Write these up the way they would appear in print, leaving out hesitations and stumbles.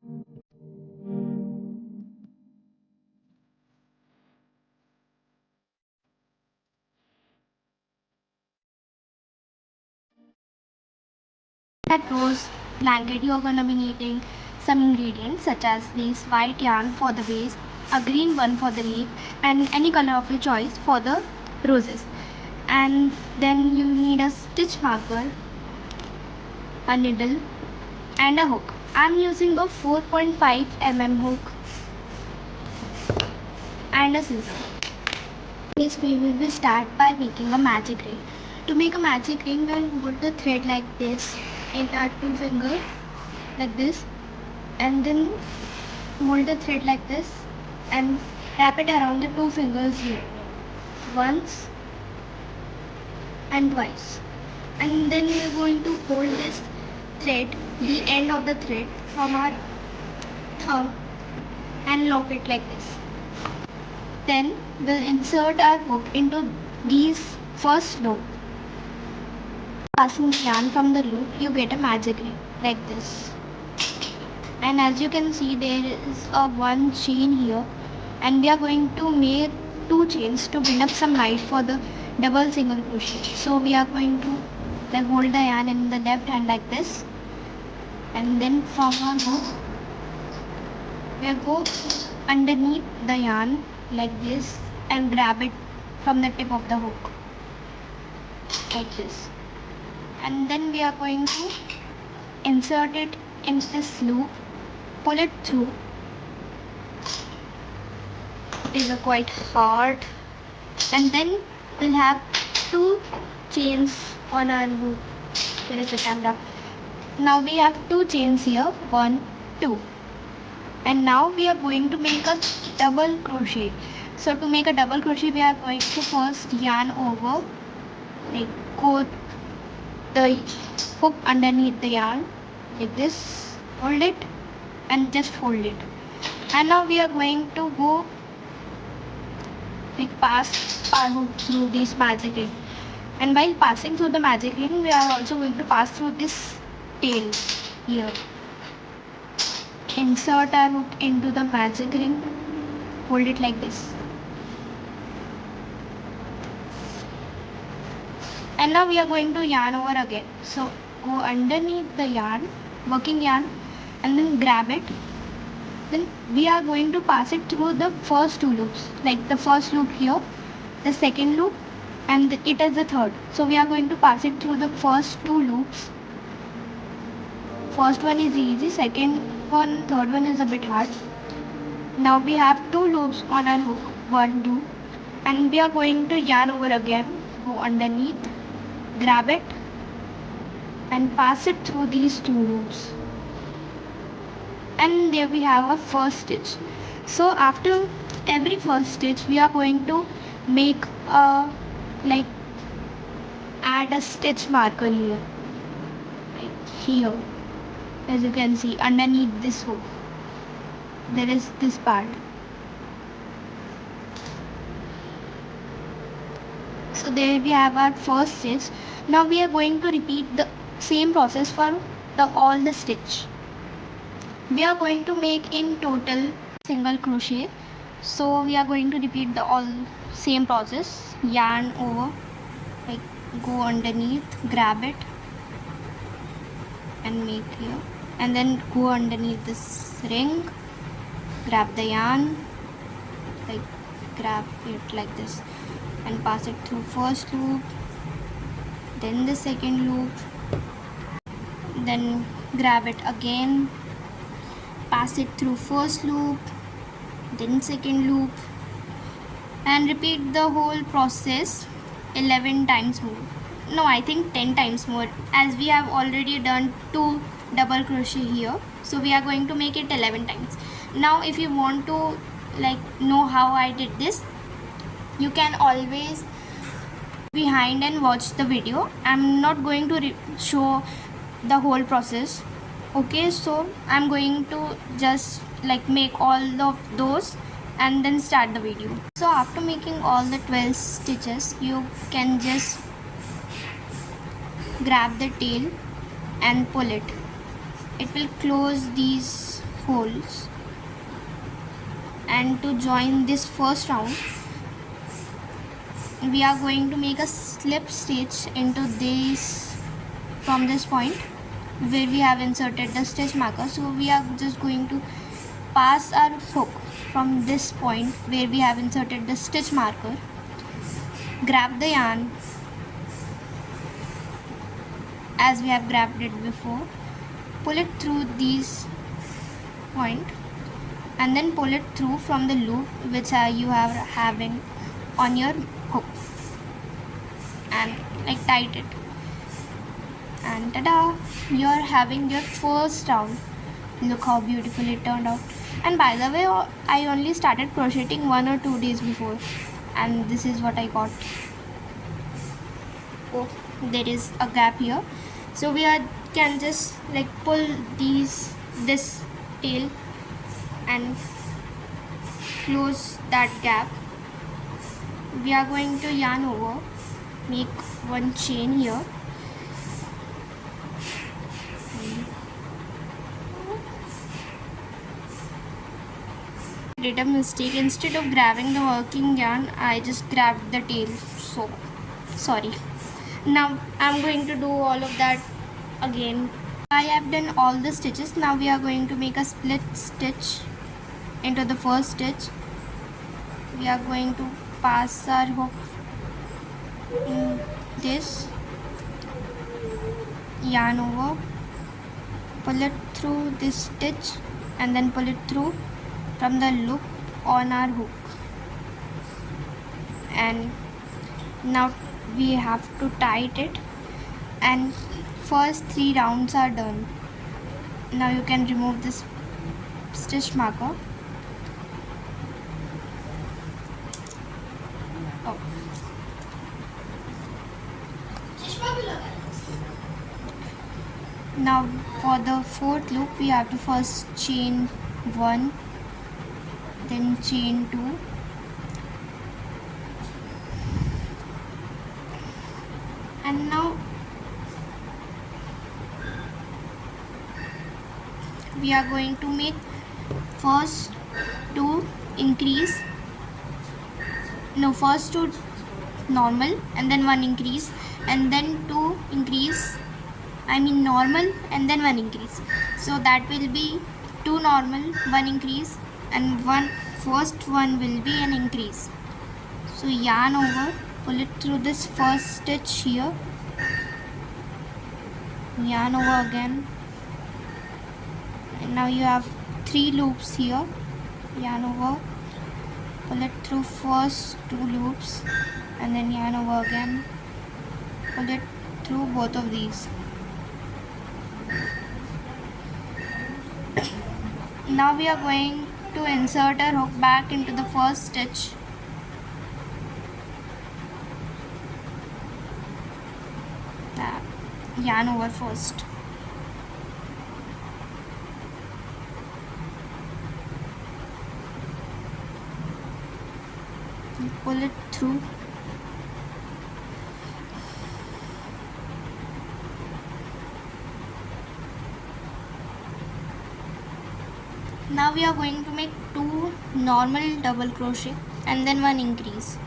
That rose blanket, you're gonna be needing some ingredients such as this white yarn for the base, a green one for the leaf, and any color of your choice for the roses. And then you need a stitch marker, a needle, and a hook. I'm using a 4.5 mm hook and a scissor. Yes, we will start by making a magic ring. To make a magic ring, we'll hold the thread like this in our two fingers, like this, and then hold the thread like this and wrap it around the two fingers here, once and twice. And then we're going to hold this thread, the end of the thread, from our thumb and lock it like this. Then we'll insert our hook into these first loop. Passing the yarn from the loop, you get a magic ring like this. And as you can see, there is a one chain here, and we are going to make two chains to build up some height for the double single crochet. So we are going to hold the yarn in the left hand like this, and then from our hook we go underneath the yarn like this and grab it from the tip of the hook like this, and then we are going to insert it in this loop, pull it through. It is quite hard, and then we'll have two chains on our loop. There is the camera. Now we have two chains here, 1, 2. And now we are going to make a double crochet. So to make a double crochet, we are going to first yarn over, like go the hook underneath the yarn like this, hold it and just hold it. And now we are going to go like pass our hook through this magic ring. And while passing through the magic ring, we are also going to pass through this tail here. Insert our hook into the magic ring, hold it like this. And now we are going to yarn over again. So go underneath the yarn, working yarn, and then grab it. Then we are going to pass it through the first two loops, like the first loop here, the second loop, and it is the third. So we are going to pass it through the first two loops. First one is easy, second one, third one is a bit hard. Now we have two loops on our hook, 1, 2, and we are going to yarn over again, go underneath, grab it and pass it through these two loops, and there we have our first stitch. So after every first stitch, we are going to make a add a stitch marker here, like here. As you can see, underneath this hook there is this part. So there we have our first stitch. Now we are going to repeat the same process for all the stitch. We are going to make in total single crochet. So we are going to repeat the all same process. Yarn over, like go underneath, grab it and make here, and then go underneath this ring, grab the yarn, like grab it like this and pass it through first loop, then the second loop, then grab it again, pass it through first loop, then second loop, and repeat the whole process 11 times more. No, I think 10 times more, as we have already done 2 double crochet here, so we are going to make it 11 times. Now if you want to know how I did this, you can always behind and watch the video. I'm not going to show the whole process. Okay, so I'm going to just make all of those and then start the video. So after making all the 12 stitches, you can just grab the tail and pull it. It will close these holes, and to join this first round we are going to make a slip stitch into this from this point where we have inserted the stitch marker. So we are just going to pass our hook from this point where we have inserted the stitch marker, grab the yarn as we have grabbed it before, pull it through these point, and then pull it through from the loop which you are having on your hook, and like tight it, and tada, you are having your first round. Look how beautiful it turned out. And by the way, I only started crocheting 1 or 2 days before, and this is what I got. Oh, there is a gap here, so we can just like pull this tail and close that gap. We are going to yarn over, make one chain here, did a mistake. Instead of grabbing the working yarn, I just grabbed the tail, so sorry. Now I'm going to do all of that again. I have done all the stitches. Now we are going to make a split stitch into the first stitch. We are going to pass our hook in this, yarn over, pull it through this stitch, and then pull it through from the loop on our hook. And now we have to tight it, and first 3 rounds are done. Now you can remove this stitch marker. Oh. Now for the 4th loop we have to first chain 1, then chain 2, and now we are going to make first 2 normal, and then 1 increase, and then 2 increase, normal, and then 1 increase. So that will be 2 normal, 1 increase, and first one will be an increase. So yarn over, pull it through this first stitch here, yarn over again, and now you have 3 loops here, yarn over, pull it through first 2 loops, and then yarn over again, pull it through both of these. Now we are going to insert our hook back into the first stitch. Yarn over first. Pull it through. Now we are going to make 2 normal double crochet and then 1 increase.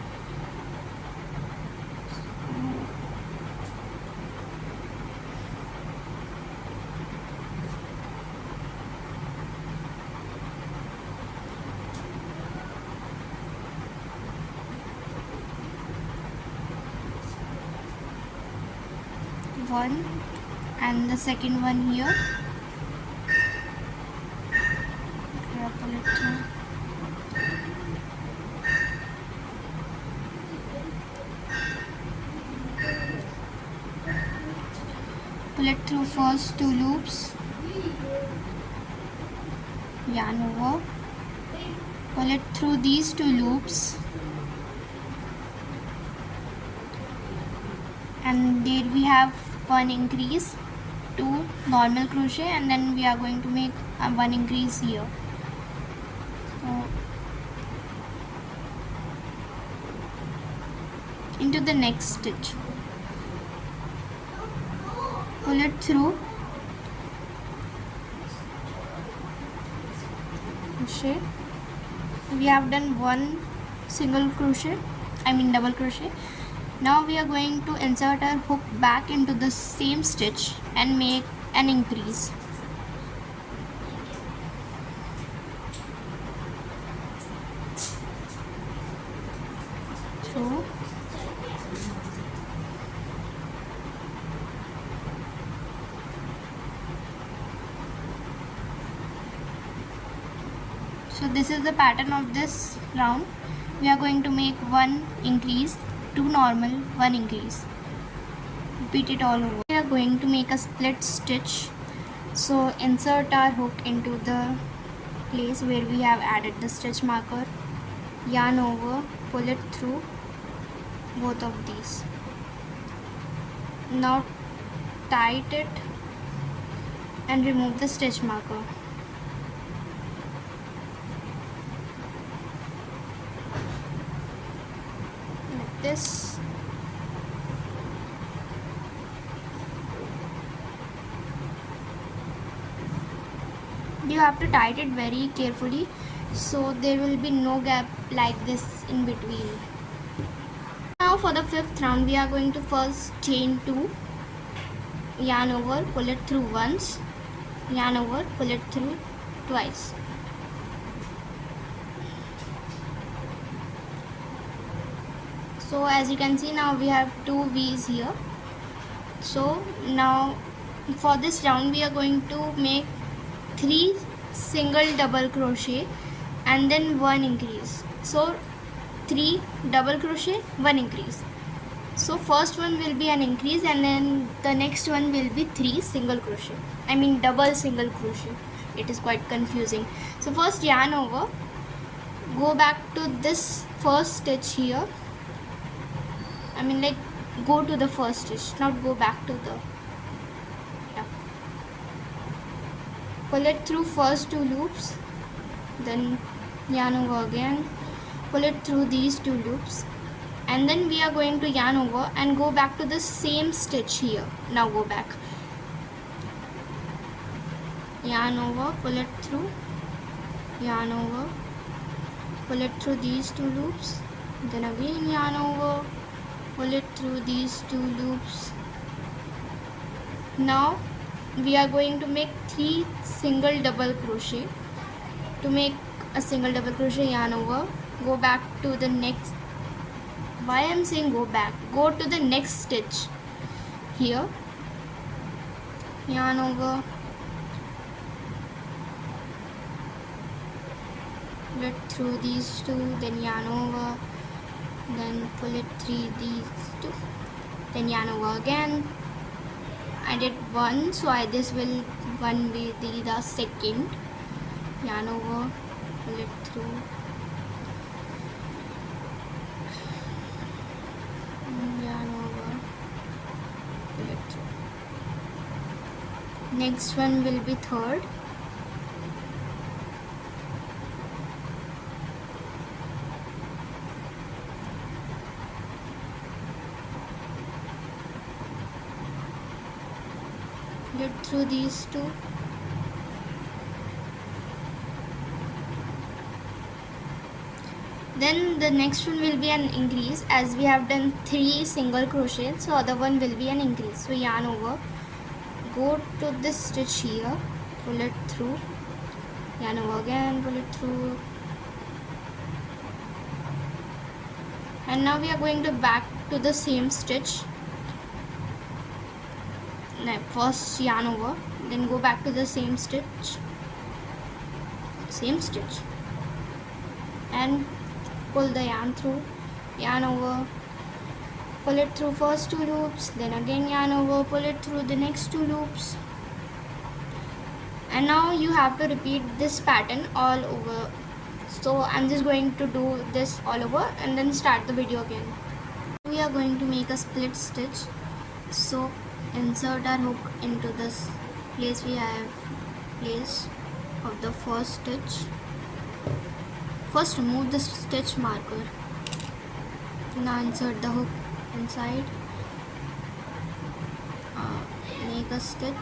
One and the second one here. Pull it through. Pull it through first 2 loops. Yarn over. Pull it through these 2 loops. And there we have 1 increase, 2 normal crochet, and then we are going to make 1 increase here. So into the next stitch, pull it through, crochet. We have done one single crochet, double crochet. Now we are going to insert our hook back into the same stitch and make an increase. So this is the pattern of this round. We are going to make one increase, two normal, one increase. Repeat it all over. We are going to make a split stitch. So insert our hook into the place where we have added the stitch marker. Yarn over, pull it through both of these. Now tight it and remove the stitch marker. Like this. You have to tight it very carefully so there will be no gap like this in between. Now for the fifth round we are going to first chain 2, yarn over, pull it through once, yarn over, pull it through twice. So as you can see, now we have 2 V's here. So now for this round we are going to make 3 single double crochet and then 1 increase. So 3 double crochet, 1 increase. So first one will be an increase and then the next one will be 3 single crochet. Double single crochet. It is quite confusing. So first yarn over, go back to this first stitch here. Go to the first stitch, not go back to the, pull it through first 2 loops, then yarn over again, pull it through these 2 loops, and then we are going to yarn over and go back to the same stitch here. Now go back, yarn over, pull it through, yarn over, pull it through these 2 loops, then again yarn over, pull it through these 2 loops. Now we are going to make 3 single double crochet. To make a single double crochet, yarn over, go back to the next, why I am saying go back, go to the next stitch here, yarn over, pull it through these 2, then yarn over, then pull it through these 2, then yarn over again. I did 1, so this will 1 be the second, yarn over, pull it through, yarn over, pull it through. Next one will be third, pull it through these 2, then the next one will be an increase. As we have done 3 single crochet, so other one will be an increase. So yarn over, go to this stitch here, pull it through, yarn over again, pull it through, and now we are going to back to the same stitch. First yarn over, then go back to the same stitch, and pull the yarn through, yarn over, pull it through first 2 loops, then again yarn over, pull it through the next 2 loops, and now you have to repeat this pattern all over. So I'm just going to do this all over and then start the video again. We are going to make a split stitch. So insert our hook into this place we have placed of the first stitch. First remove the stitch marker. Now insert the hook inside. Make a stitch.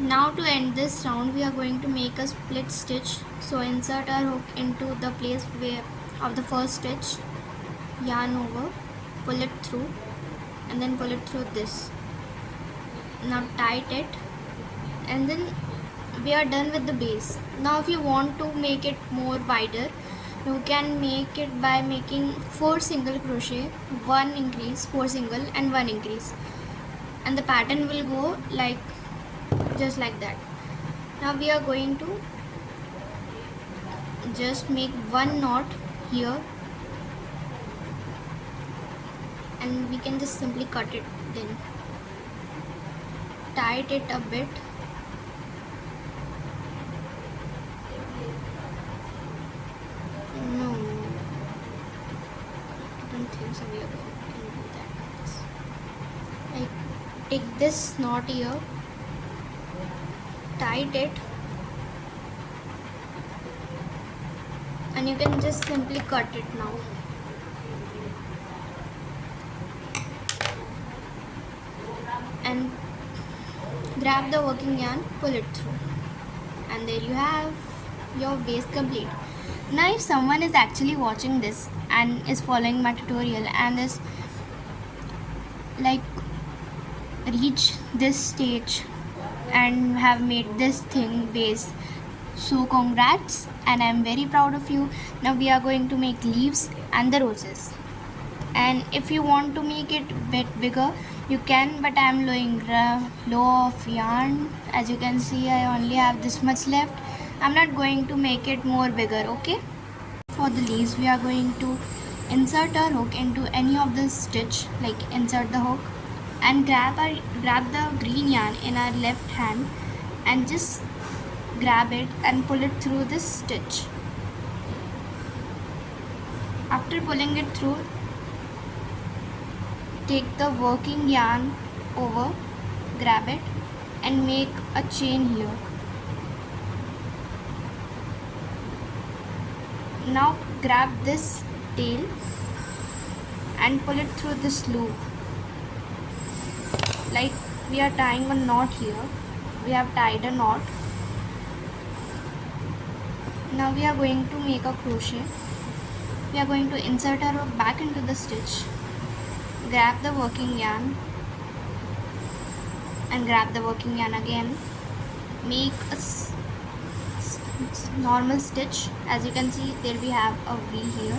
Now to end this round, we are going to make a split stitch. So insert our hook into the place where of the first stitch, yarn over, pull it through, and then pull it through this. Now tight it, and then we are done with the base. Now if you want to make it more wider, you can make it by making 4 single crochet, 1 increase, 4 single and 1 increase, and the pattern will go like just like that. Now we are going to just make one knot here, and we can just simply cut it, then tight it a bit. No, I don't think so. We are going to do that. Like, take this knot here, tight it, and you can just simply cut it now. And grab the working yarn, pull it through, and there you have your base complete. Now if someone is actually watching this and is following my tutorial and is like reach this stage and have made this thing base, so congrats, and I'm very proud of you. Now we are going to make leaves and the roses, and if you want to make it bit bigger you can, but I'm low of yarn. As you can see, I only have this much left. I'm not going to make it more bigger. Okay, for the leaves we are going to insert our hook into any of the stitch, like insert the hook and grab the green yarn in our left hand and just grab it and pull it through this stitch. After pulling it through, take the working yarn over, grab it and make a chain here. Now grab this tail and pull it through this loop, like we are tying a knot here. We have tied a knot. Now we are going to make a crochet. We are going to insert our hook back into the stitch, grab the working yarn and grab the working yarn again, make a normal stitch. As you can see, there we have a V here.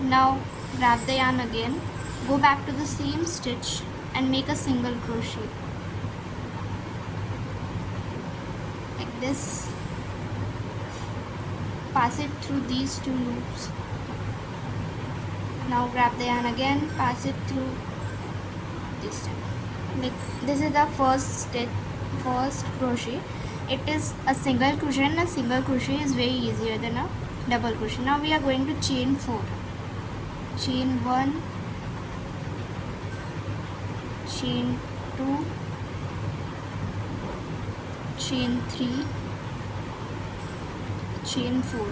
Now grab the yarn again, go back to the same stitch and make a single crochet like this. Pass it through these two loops. Now grab the yarn again, pass it through this time. Like this is the first crochet. It is a single crochet, and a single crochet is very easier than a double crochet. Now we are going to chain 4. Chain 1, chain 2, chain 3, chain 4.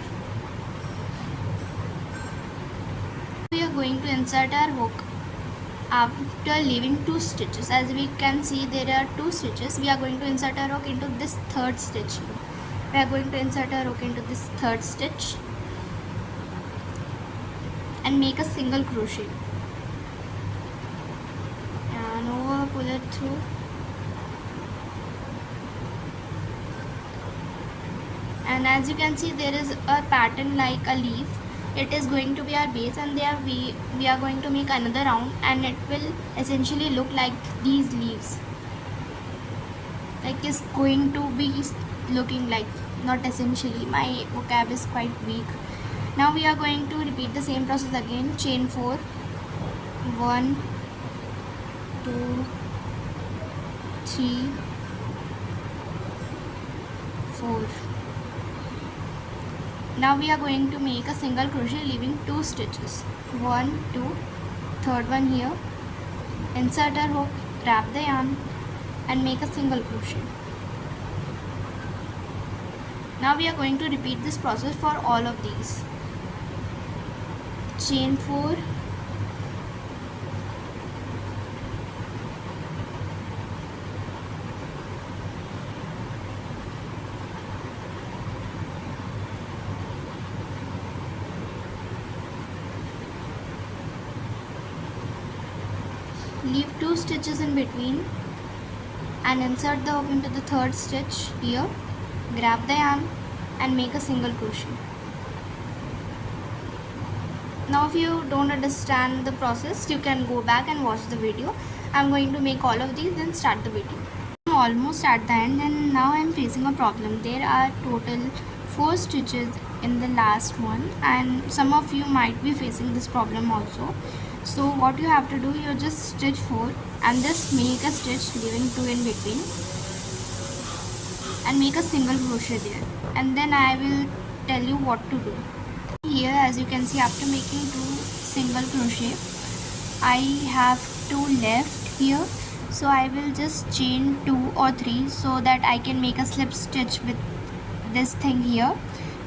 We are going to insert our hook after leaving 2 stitches. As we can see, there are 2 stitches. We are going to insert our hook into this third stitch. We are going to insert our hook into this third stitch and make a single crochet. And over, pull it through. And as you can see, there is a pattern like a leaf. It is going to be our base, and there we are going to make another round, and it will essentially look like these leaves. Like it's going to be looking like, not essentially, my vocab is quite weak. Now we are going to repeat the same process again. Chain 4, 1, 2, 3, 4. Now we are going to make a single crochet leaving 2 stitches. 1, 2, third one here. Insert our hook, grab the yarn and make a single crochet. Now we are going to repeat this process for all of these. Chain 4, leave 2 stitches in between and insert the hook into the third stitch here, grab the yarn and make a single crochet. Now if you don't understand the process, you can go back and watch the video. I'm going to make all of these, then start the video. I'm almost at the end and now I'm facing a problem. There are total 4 stitches in the last one and some of you might be facing this problem also. So what you have to do, you just stitch 4 and just make a stitch leaving 2 in between and make a single crochet there, and then I will tell you what to do. Here as you can see, after making 2 single crochet, I have 2 left here, so I will just chain 2 or 3 so that I can make a slip stitch with this thing here,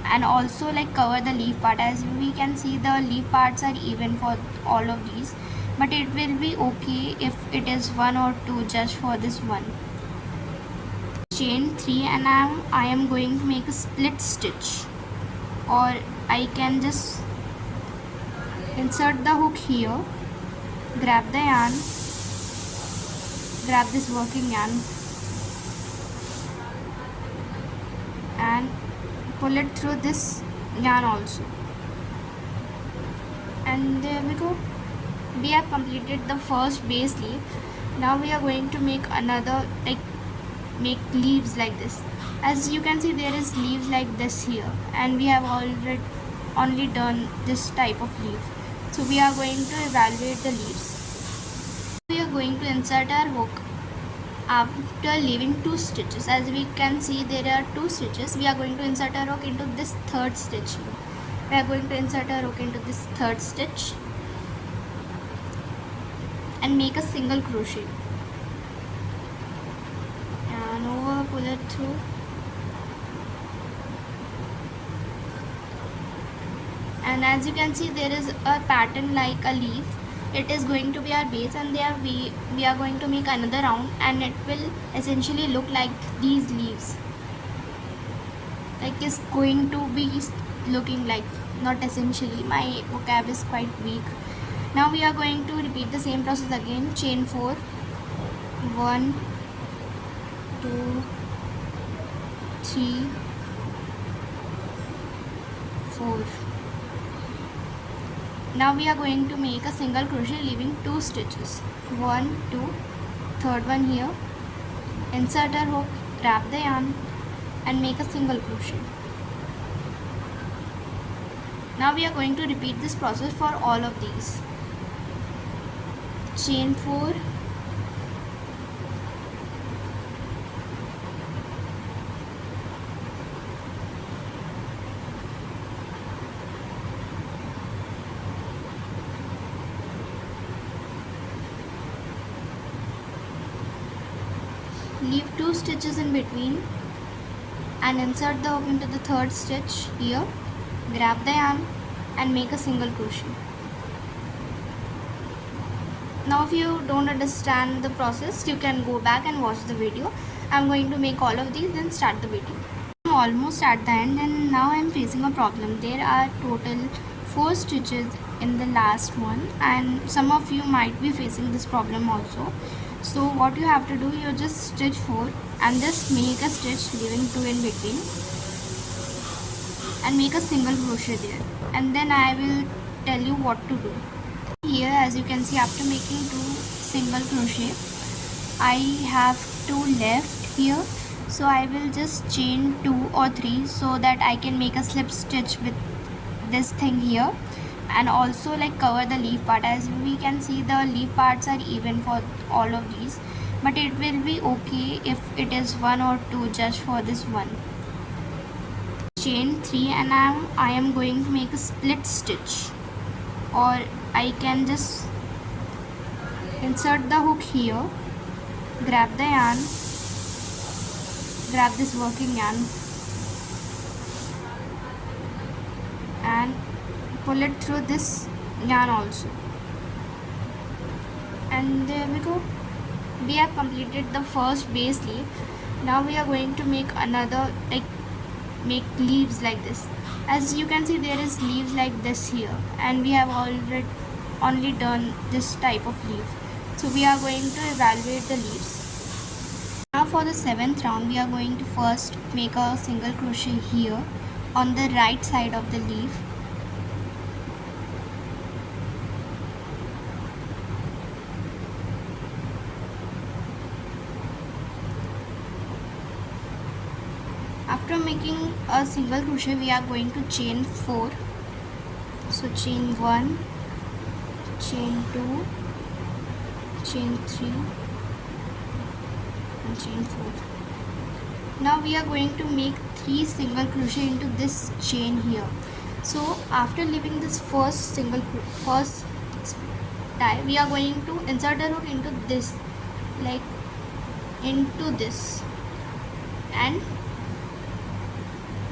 and also like cover the leaf part. As we can see, the leaf parts are even for all of these, but it will be okay if it is 1 or 2 just for this one. Chain 3 and I am going to make a split stitch, or I can just insert the hook here, grab the yarn, grab this working yarn and pull it through this yarn also, and there we go. We have completed the first base leaf. Now we are going to make another, make leaves like this. As you can see, there is leaves like this here, and we have already only done this type of leaf. So we are going to evaluate the leaves. We are going to insert our hook after leaving 2 stitches. As we can see, there are 2 stitches. We are going to insert our hook into this third stitch here. We are going to insert our hook into this third stitch and make a single crochet and over, pull it through. And as you can see, there is a pattern like a leaf. It is going to be our base, and there we are going to make another round and it will essentially look like these leaves. Like it's going to be looking like, not essentially, my vocab is quite weak. Now we are going to repeat the same process again. Chain 4, 1, 2, 3, 4. Now we are going to make a single crochet leaving 2 stitches. 1, 2, third one here. Insert our hook, grab the yarn and make a single crochet. Now we are going to repeat this process for all of these. Chain 4, leave 2 stitches in between and insert the hook into the third stitch here, grab the yarn and make a single crochet. Now if you don't understand the process, you can go back and watch the video. I'm going to make all of these, then start the video. I'm almost at the end and now I'm facing a problem. There are total 4 stitches in the last one and some of you might be facing this problem also. So what you have to do, you just stitch 4 and just make a stitch leaving 2 in between and make a single crochet there, and then I will tell you what to do. Here as you can see, after making 2 single crochet, I have 2 left here, so I will just chain 2 or 3 so that I can make a slip stitch with this thing here, and also like cover the leaf part. As we can see, the leaf parts are even for all of these, but it will be okay if it is 1 or 2 just for this one. Chain 3 and I am going to make a split stitch, or I can just insert the hook here, grab the yarn, grab this working yarn and pull it through this yarn also, and there we go. We have completed the first base leaf. Now we are going to make another, make leaves like this. As you can see, there is leaves like this here, and we have already only done this type of leaf. So we are going to evaluate the leaves. Now for the 7th round, we are going to first make a single crochet here on the right side of the leaf. After making a single crochet, we are going to chain 4. So chain 1, chain 2, chain 3 and chain 4. Now we are going to make 3 single crochet into this chain here. So after leaving this first tie, we are going to insert a hook into this, like into this, and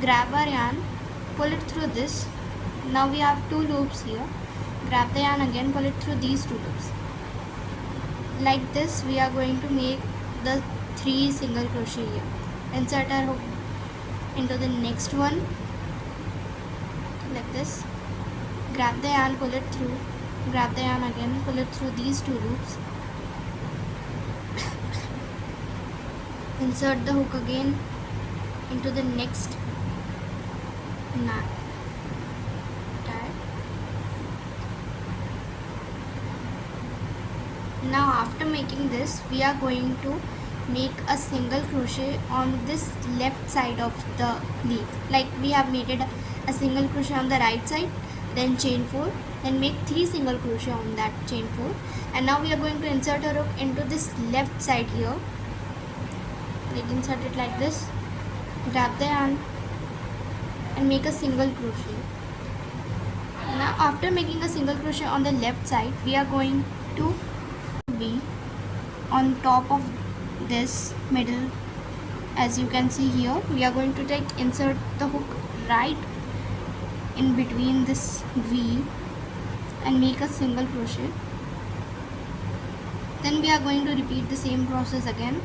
grab our yarn, pull it through this. Now we have 2 loops here. Grab the yarn again, pull it through these 2 loops. Like this, we are going to make the 3 single crochet here. Insert our hook into the next one, like this. Grab the yarn, pull it through. Grab the yarn again, pull it through these 2 loops. Insert the hook again into the next knot. Now after making this, we are going to make a single crochet on this left side of the leaf. Like we have made it a single crochet on the right side, then chain 4, then make 3 single crochet on that chain 4, and now we are going to insert a hook into this left side here. Like insert it like this, grab the yarn and make a single crochet. Now after making a single crochet on the left side, we are going to be on top of this middle. As you can see here, we are going to insert the hook right in between this V and make a single crochet. Then we are going to repeat the same process again.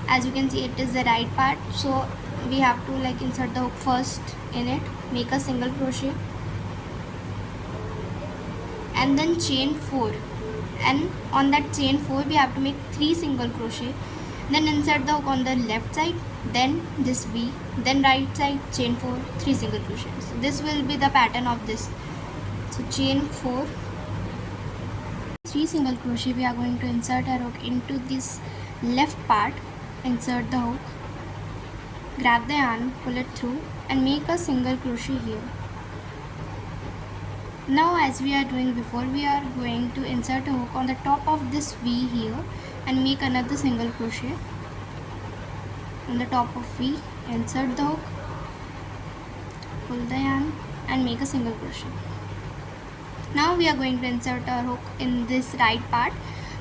As you can see, it is the right part, so we have to insert the hook first in it, make a single crochet, and then chain 4, and on that chain 4 we have to make 3 single crochet, then insert the hook on the left side, then this V, then right side, chain 4, 3 single crochet. So this will be the pattern of this. So chain 4, 3 single crochet, we are going to insert our hook into this left part, insert the hook, grab the yarn, pull it through and make a single crochet here. Now as we are doing before, we are going to insert a hook on the top of this V here and make another single crochet on the top of V. Insert the hook, pull the yarn and make a single crochet. Now we are going to insert our hook in this right part.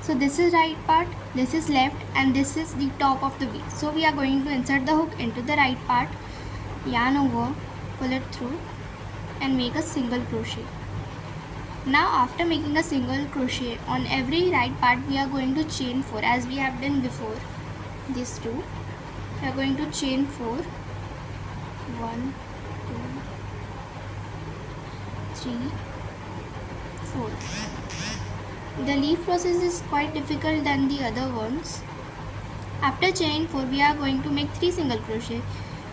So this is right part, this is left, and this is the top of the V. So we are going to insert the hook into the right part, yarn over, pull it through and make a single crochet. Now after making a single crochet on every right part, we are going to chain 4 as we have done before. These two, we are going to chain 4, 1, 2, 3, 4. The leaf process is quite difficult than the other ones. After chaining 4, we are going to make 3 single crochet.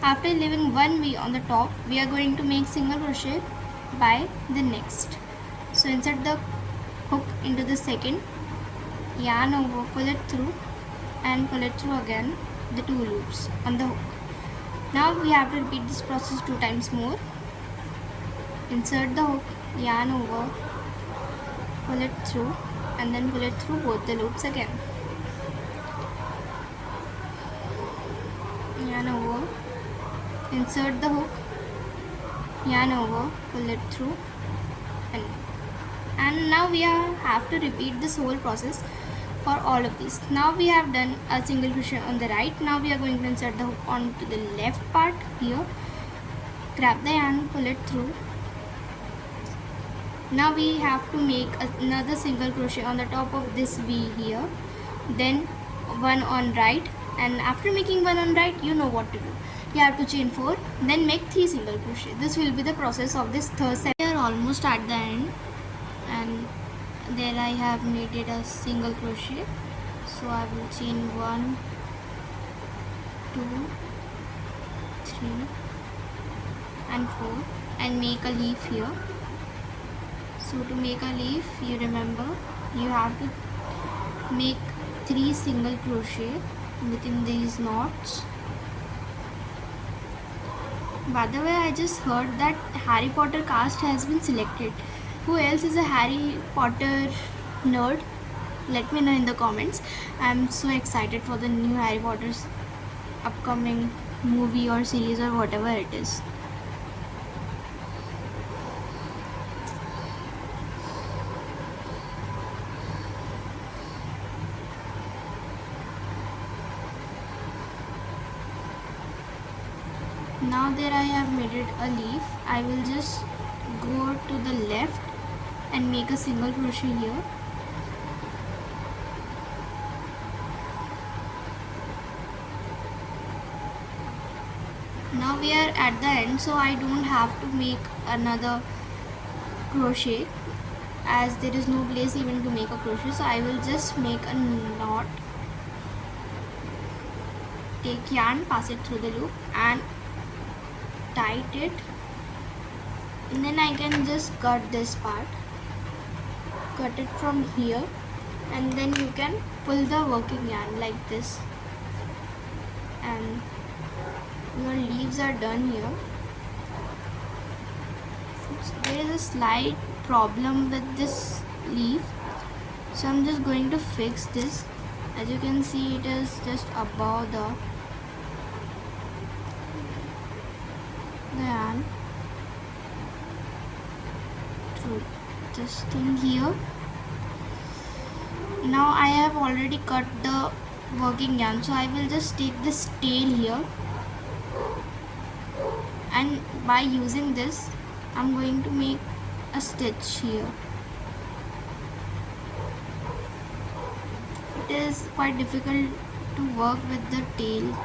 After leaving 1 V on the top, we are going to make single crochet by the next. So insert the hook into the second, yarn over, pull it through and pull it through again the 2 loops on the hook. Now we have to repeat this process 2 times more. Insert the hook, yarn over, pull it through and then pull it through both the loops again. Yarn over, insert the hook, yarn over, pull it through, and now we have to repeat this whole process for all of these. Now we have done a single crochet on the right. Now we are going to insert the hook onto the left part here, grab the yarn, pull it through. Now we have to make another single crochet on the top of this V here, then one on right, and after making one on right, you know what to do. You have to chain 4, then make 3 single crochet. This will be the process of this third set. We are almost at the end, and there I have made it a single crochet. So I will chain 1, 2, 3 and 4 and make a leaf here. So to make a leaf, you remember you have to make 3 single crochet within these knots. By the way, I just heard that Harry Potter cast has been selected. Who else is a Harry Potter nerd? Let me know in the comments. I'm so excited for the new Harry Potter's upcoming movie or series or whatever it is. Now that I have made it a leaf, I will just go to the left and make a single crochet here. Now we are at the end, so I don't have to make another crochet as there is no place even to make a crochet. So I will just make a knot, take yarn, pass it through the loop and tight it, and then I can just cut this part, cut it from here, and then you can pull the working yarn like this and your leaves are done here. So there is a slight problem with this leaf, so I'm just going to fix this. As you can see, it is just above the yarn through this thing here. Now I have already cut the working yarn, so I will just take this tail here, and by using this I'm going to make a stitch here. It is quite difficult to work with the tail.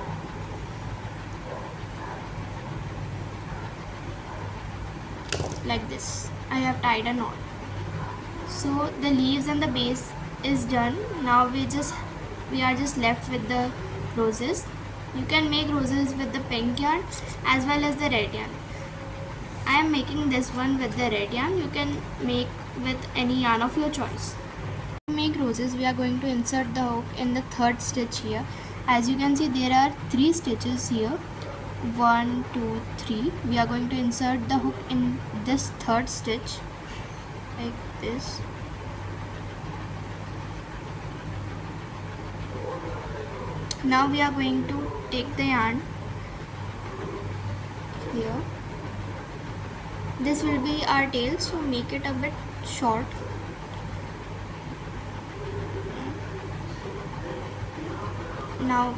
Like this, I have tied a knot. So the leaves and the base is done. Now we are just left with the roses. You can make roses with the pink yarn as well as the red yarn. I am making this one with the red yarn. You can make with any yarn of your choice. To make roses, we are going to insert the hook in the third stitch here. As you can see, there are 3 stitches here. 1, 2, 3. We are going to insert the hook in this third stitch like this. Now we are going to take the yarn here. This will be our tail, so make it a bit short. Now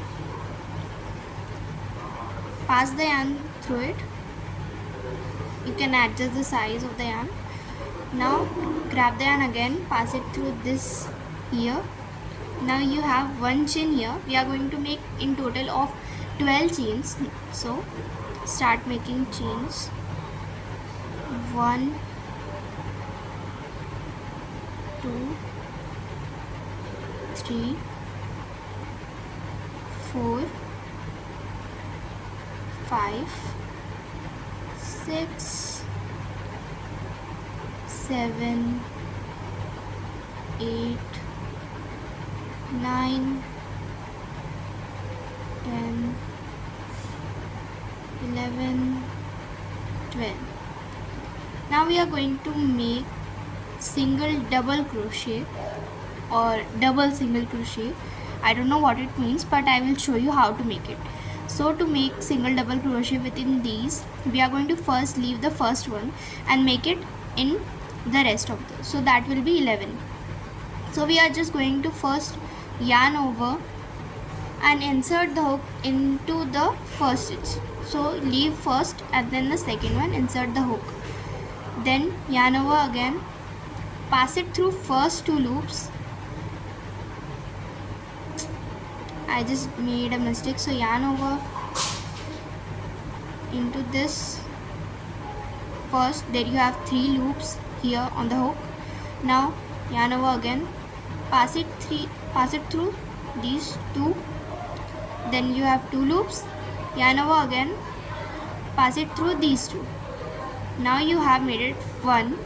pass the yarn through it. You can adjust the size of the yarn. Now grab the yarn again, pass it through this here. Now you have 1 chain here. We are going to make in total of 12 chains. So start making chains. 1, 2, 3, 4, 5, 6, 7, 8, 9, 10, 11, 12. Now we are going to make single double crochet or double single crochet. I don't know what it means, but I will show you how to make it. So to make single double crochet within these, we are going to first leave the first one and make it in the rest of those. So that will be 11. So we are just going to first yarn over and insert the hook into the first stitch. So leave first and then the second one, insert the hook. Then yarn over again, pass it through first 2 loops. I just made a mistake, so yarn over into this first. There you have 3 loops here on the hook. Now yarn over again, pass it through these two, then you have 2 loops, yarn over again, pass it through these two. Now you have made it 1.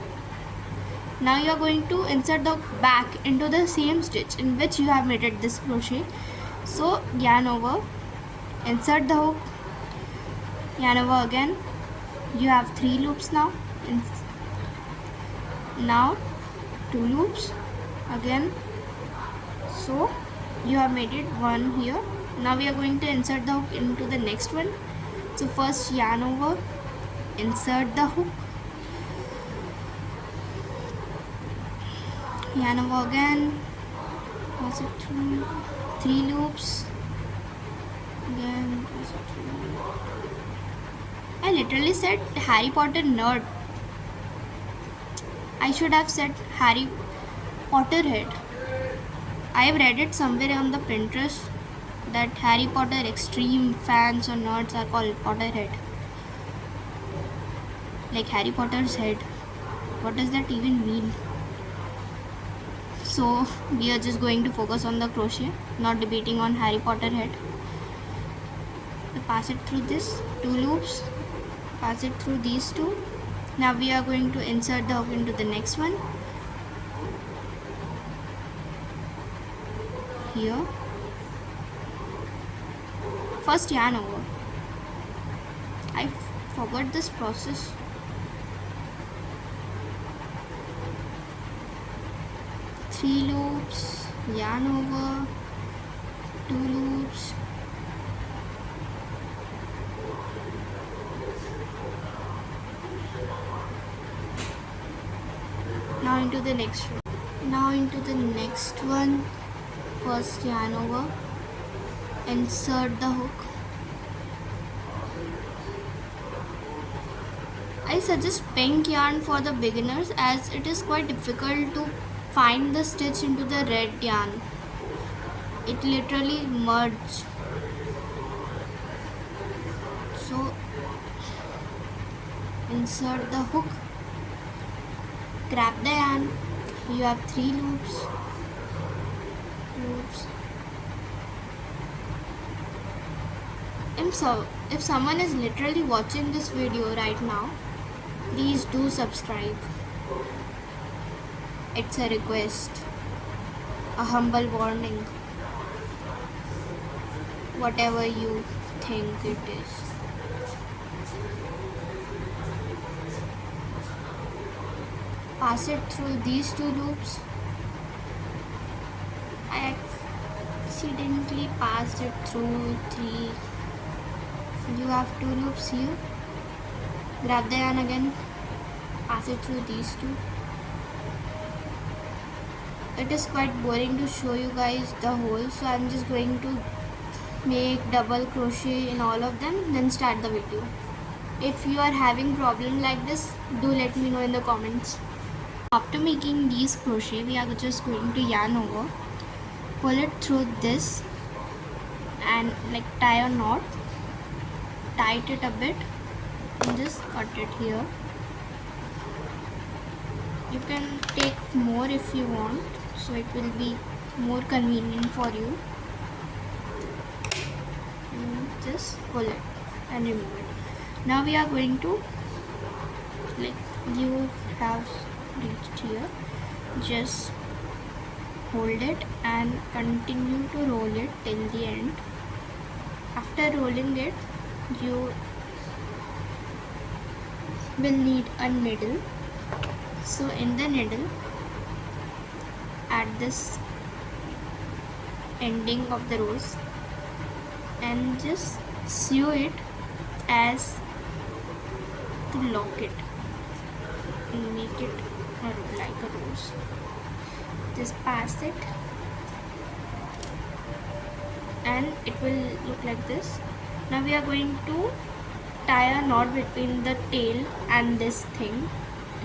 Now you are going to insert the back into the same stitch in which you have made it this crochet. So yarn over, insert the hook, yarn over again, you have 3 loops now, now 2 loops again, so you have made it 1 here. Now we are going to insert the hook into the next one. So first yarn over, insert the hook, yarn over again, pass it through 3 loops, again pass it through. I literally said Harry Potter nerd. I should have said Harry Potter head. I have read it somewhere on the Pinterest that Harry Potter extreme fans or nerds are called Potterhead. Like Harry Potter's head. What does that even mean? So we are just going to focus on the crochet, not debating on Harry Potter head. Pass it through this 2 loops, pass it through these 2. Now we are going to insert the hook into the next one. Here. First yarn over. I forgot this process. Three loops, yarn over, 2 loops, now into the next one. Now into the next one. First yarn over, insert the hook. I suggest pink yarn for the beginners as it is quite difficult to find the stitch into the red yarn. It literally merged. So insert the hook, grab the yarn, you have 3 loops. If someone is literally watching this video right now, please do subscribe. It's a request, a humble warning, whatever you think it is. Pass it through these 2 loops. I accidentally passed it through 3. You have 2 loops here. Grab the yarn again, pass it through these 2. It is quite boring to show you guys the whole, so I'm just going to make double crochet in all of them, then start the video. If you are having problem like this, do let me know in the comments. After making these crochet, we are just going to yarn over, pull it through this and like tie a knot, tight it a bit and just cut it here. You can take more if you want, so it will be more convenient for you. And just pull it and remove it. Now we are going to, like you have reached here, just hold it and continue to roll it till the end. After rolling it, you will need a needle. So in the needle, at this ending of the rows, and just sew it as to lock it and make it like a rose. Just pass it and it will look like this. Now we are going to tie a knot between the tail and this thing,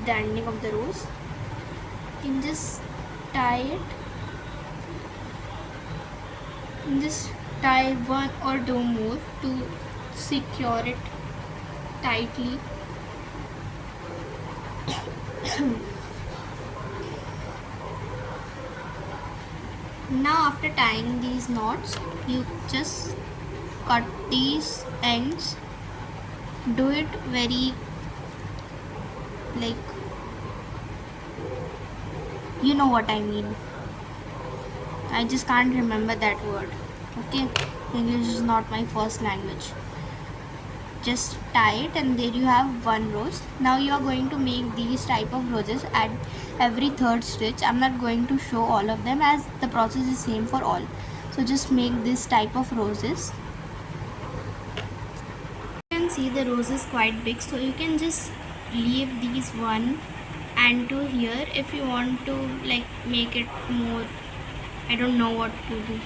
the ending of the rose. You can just tie it and just tie 1 or 2 more to secure it tightly. Now after tying these knots, you just cut these ends. Do it very like, you know what I mean. I just can't remember that word. Okay, English is not my first language. Just tie it and there you have one rose. Now you are going to make these type of roses at every third stitch. I'm not going to show all of them as the process is same for all. So just make this type of roses. You can see the rose is quite big, so you can just leave these one and two here if you want to like make it more. I don't know what to do.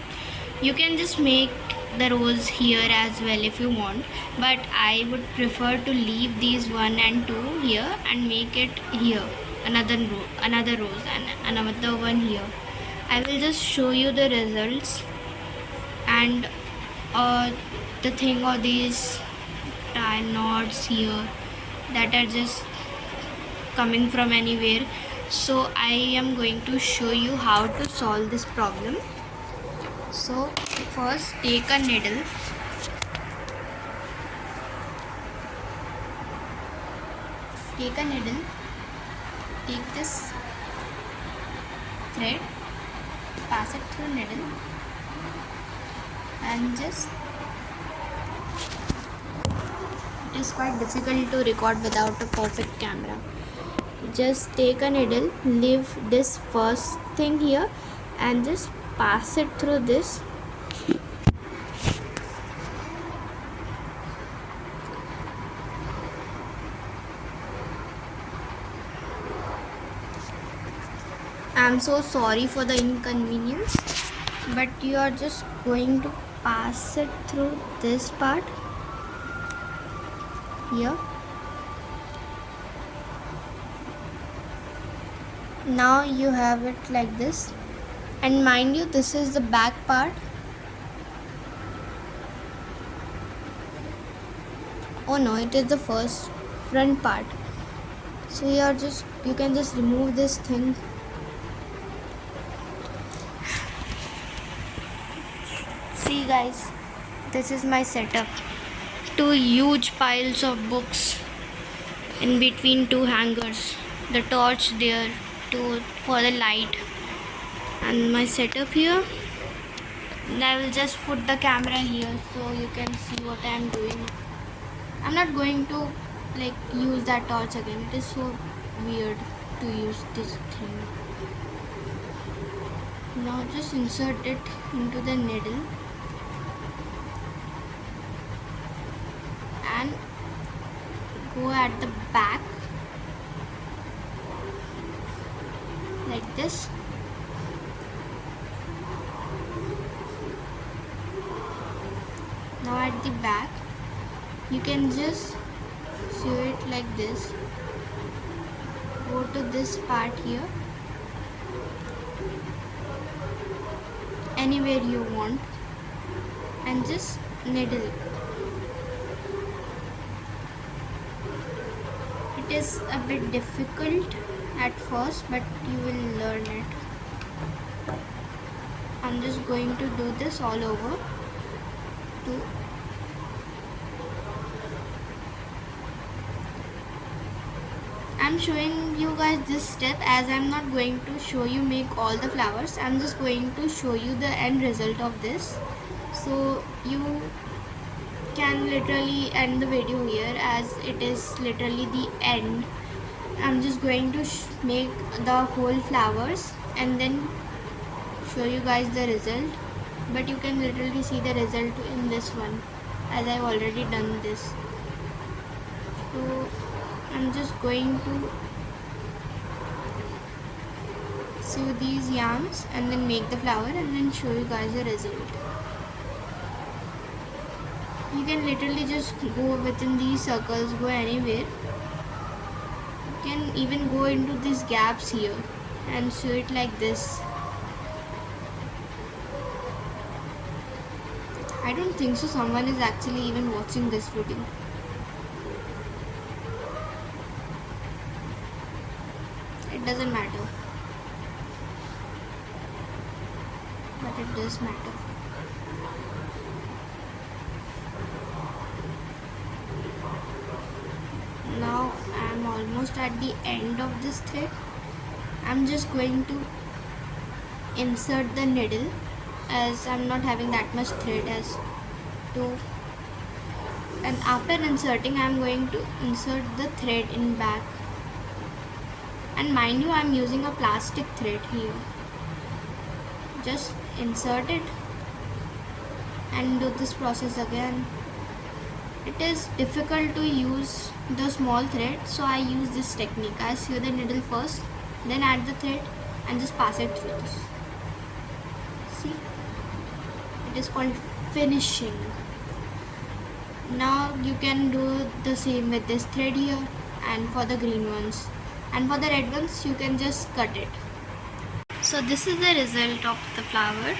You can just make the rose here as well if you want, but I would prefer to leave these one and two here and make it here another rose and another one here. I will just show you the results and the thing of these tie knots here that are just coming from anywhere. So I am going to show you how to solve this problem. So first take a needle, take this thread, pass it through needle and just, it is quite difficult to record without a perfect camera. Just take a needle, leave this first thing here and just pass it through this. I'm so sorry for the inconvenience, but you are just going to pass it through this part here. Now you have it like this, and mind you, this is the back part. Oh no, it is the front part. So you can just remove this thing. See guys, this is my setup. Two huge piles of books in between two hangers. The torch there for the light, and my setup here. And I will just put the camera here so you can see what I am doing. I'm not going to like use that torch again. It is so weird to use this thing. Now just insert it into the needle and go at the back like this. Now at the back you can just sew it like this. Go to this part here, anywhere you want, and just needle it. It is a bit difficult at first, but you will learn it. I'm just going to do this all over. I'm showing you guys this step as I'm not going to show you make all the flowers. I'm just going to show you the end result of this. So you can literally end the video here as it is literally the end. I'm just going to make the whole flowers and then show you guys the result. But you can literally see the result in this one as I've already done this. So I'm just going to sew these yarns and then make the flower and then show you guys the result. You can literally just go within these circles, go anywhere. You can even go into these gaps here and sew it like this. I don't think so someone is actually even watching this video. It doesn't matter. but it does matter. Now I am almost at the end of this thread. I'm just going to insert the needle, as I'm not having that much thread as to, and after inserting I'm going to insert the thread in back. And mind you, I'm using a plastic thread here. Just insert it and do this process again. It is difficult to use the small thread, so I use this technique. I sew the needle first, then add the thread and just pass it through this. See, it is called finishing. Now you can do the same with this thread here, and for the green ones, and for the red ones you can just cut it. So this is the result of the flower.